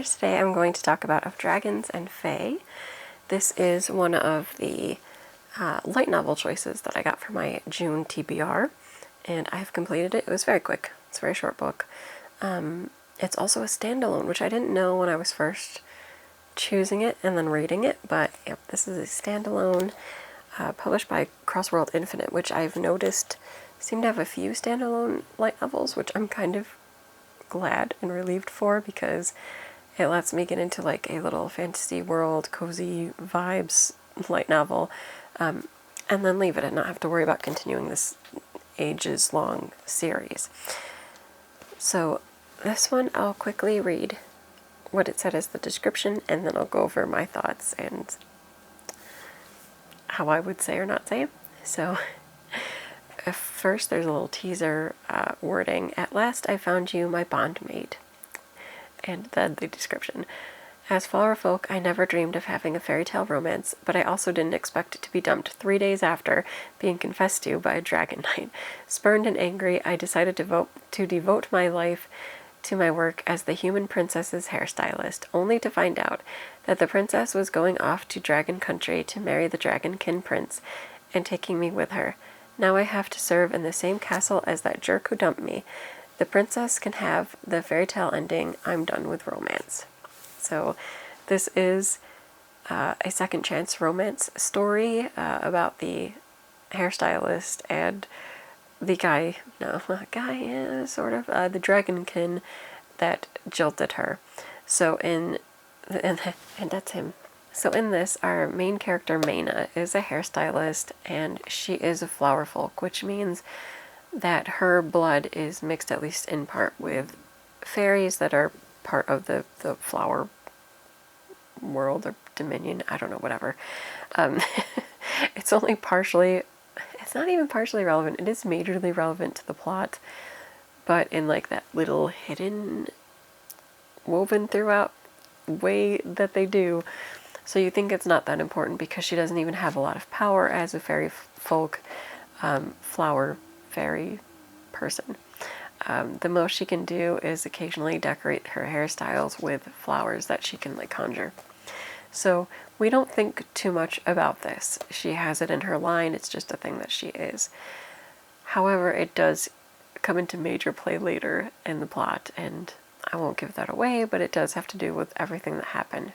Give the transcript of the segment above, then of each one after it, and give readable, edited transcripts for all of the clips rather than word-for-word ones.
Adventures. Today I'm going to talk about Of Dragons and Fae. This is one of the light novel choices that I got for my June TBR, and I've completed it. It was very quick. It's a very short book. It's also a standalone, which I didn't know when I was first choosing it and then reading it, but yep, this is a standalone published by Crossworld Infinite, which I've noticed seem to have a few standalone light novels, which I'm kind of glad and relieved for, because it lets me get into like a little fantasy world, cozy vibes light novel, and then leave it and not have to worry about continuing this ages long series. So this one I'll quickly read what it said as the description, and then I'll go over my thoughts and how I would say or not say. So first, there's a little teaser wording. At last I found you, my bondmate. And then the description. As flower folk, I never dreamed of having a fairy tale romance, but I also didn't expect it to be dumped 3 days after being confessed to by a dragon knight. Spurned and angry, I decided to devote my life to my work as the human princess's hairstylist, only to find out that the princess was going off to Dragon Country to marry the Dragonkin prince and taking me with her. Now I have to serve in the same castle as that jerk who dumped me. The princess can have the fairy tale ending. I'm done with romance. So this is a second chance romance story about the hairstylist and the guy, sort of, the dragonkin that jilted her. So and that's him. So in this, our main character, Maina, is a hairstylist, and she is a flower folk, which means that her blood is mixed, at least in part, with fairies that are part of the flower world or dominion. I don't know, whatever. It's only partially, it's not even partially relevant. It is majorly relevant to the plot, but in like that little hidden, woven throughout way that they do. So you think it's not that important because she doesn't even have a lot of power as a fairy folk, flower fairy person. The most she can do is occasionally decorate her hairstyles with flowers that she can like conjure. So we don't think too much about this. She has it in her line. It's just a thing that she is. However, it does come into major play later in the plot, and I won't give that away, but it does have to do with everything that happened.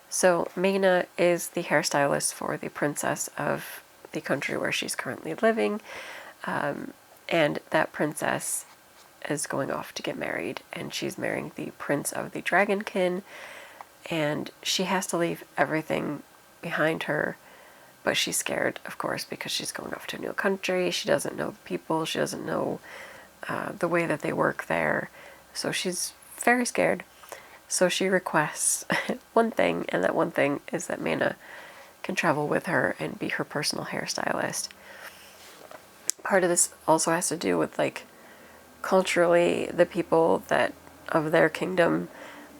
So Maina is the hairstylist for the princess of the country where she's currently living, and that princess is going off to get married, and she's marrying the prince of the dragonkin, and she has to leave everything behind her, but she's scared, of course, because she's going off to a new country. She doesn't know the people. She doesn't know the way that they work there, so she's very scared. So she requests one thing, and that one thing is that Maina can travel with her and be her personal hairstylist. Part of this also has to do with, like, culturally, the people that of their kingdom,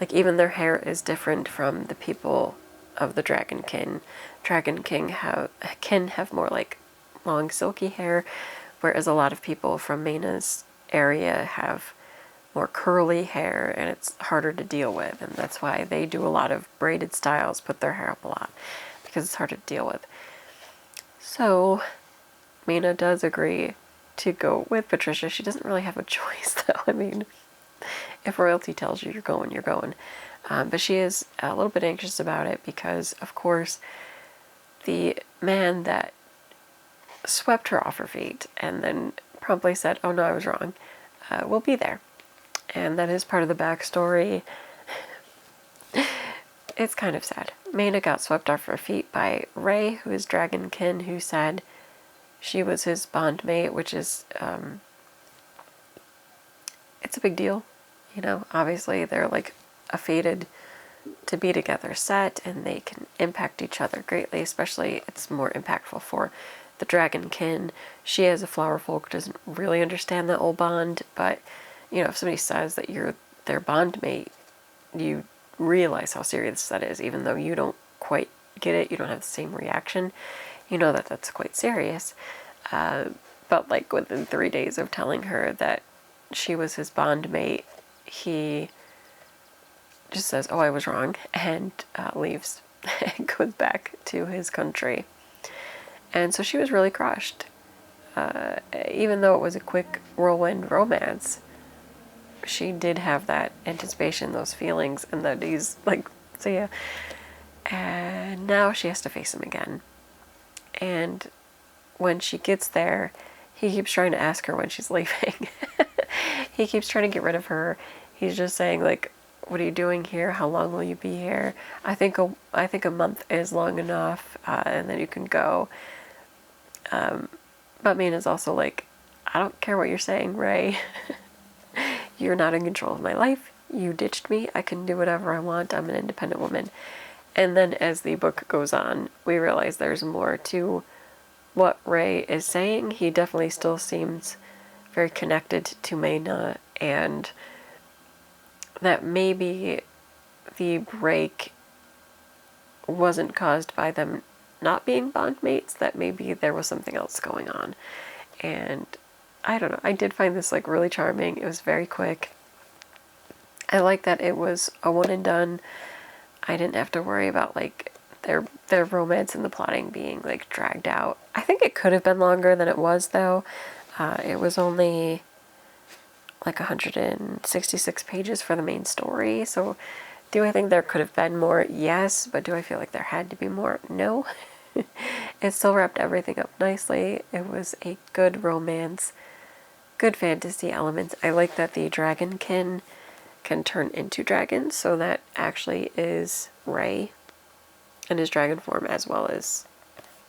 like, even their hair is different from the people of the Dragonkin. Can have more, like, long, silky hair, whereas a lot of people from Maina's area have more curly hair, and it's harder to deal with, and that's why they do a lot of braided styles, put their hair up a lot, because it's harder to deal with. So Maina does agree to go with Patricia. She doesn't really have a choice, though. I mean, if royalty tells you you're going, you're going. But she is a little bit anxious about it because, of course, the man that swept her off her feet and then promptly said, "Oh no, I was wrong," will be there. And that is part of the backstory. It's kind of sad. Maina got swept off her feet by Ray, who is Dragonkin, who said she was his bondmate, which is, it's a big deal. You know, obviously they're like a fated to be together set, and they can impact each other greatly, especially it's more impactful for the Dragonkin. She, as a flower folk, doesn't really understand that old bond, but you know, if somebody says that you're their bondmate, you realize how serious that is, even though you don't quite get it, you don't have the same reaction. You know that that's quite serious. But like within 3 days of telling her that she was his bondmate, he just says, "Oh, I was wrong," and leaves and goes back to his country. And so she was really crushed. Even though it was a quick whirlwind romance, she did have that anticipation, those feelings, and that he's like, "See ya." And now she has to face him again. And when she gets there, he keeps trying to ask her when she's leaving. He keeps trying to get rid of her. He's just saying, like, "What are you doing here? How long will you be here? I think a month is long enough, and then you can go." But Mina's also like, "I don't care what you're saying, Ray. You're not in control of my life. You ditched me. I can do whatever I want. I'm an independent woman." And then as the book goes on, we realize there's more to what Ray is saying. He definitely still seems very connected to Mina, and that maybe the break wasn't caused by them not being bondmates, that maybe there was something else going on. And I don't know, I did find this like really charming. It was very quick. I like that it was a one and done. I didn't have to worry about like their romance and the plotting being like dragged out. I think it could have been longer than it was though. It was only like 166 pages for the main story. So do I think there could have been more? Yes. But do I feel like there had to be more? No. It still wrapped everything up nicely. It was a good romance, good fantasy elements. I like that the dragonkin can turn into dragons, so that actually is Ray in his dragon form as well as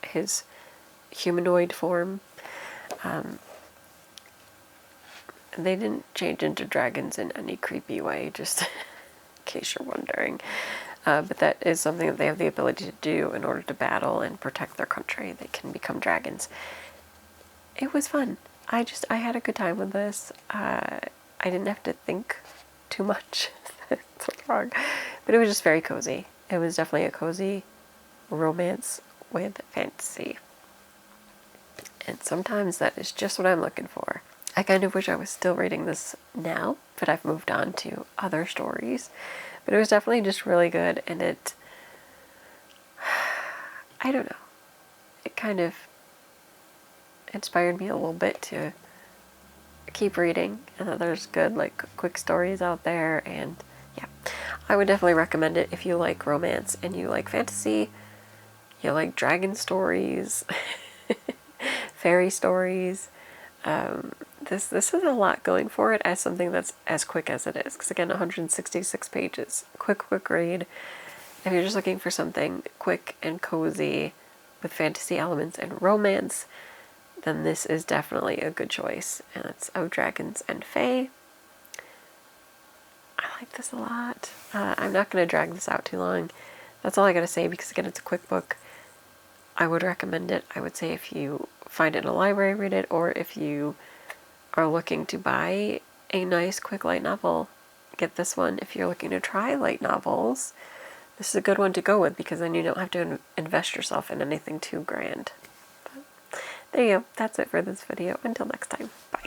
his humanoid form. They didn't change into dragons in any creepy way, just in case you're wondering. But that is something that they have the ability to do in order to battle and protect their country. They can become dragons. It was fun. I had a good time with this. I didn't have to think too much. That's wrong. But it was just very cozy. It was definitely a cozy romance with fantasy. And sometimes that is just what I'm looking for. I kind of wish I was still reading this now, but I've moved on to other stories. But it was definitely just really good, and it, I don't know, it kind of inspired me a little bit to keep reading, and that there's good, like, quick stories out there, and yeah. I would definitely recommend it if you like romance, and you like fantasy, you like dragon stories, fairy stories. This is a lot going for it as something that's as quick as it is. Because again, 166 pages, quick read. If you're just looking for something quick and cozy with fantasy elements and romance, then this is definitely a good choice. And it's Of Dragons and Fae. I like this a lot. I'm not going to drag this out too long. That's all I got to say, because again, it's a quick book. I would recommend it. I would say if you find it in a library, read it, or if you are looking to buy a nice quick light novel, get this one. If you're looking to try light novels, this is a good one to go with, because then you don't have to invest yourself in anything too grand. But there you go. That's it for this video. Until next time. Bye.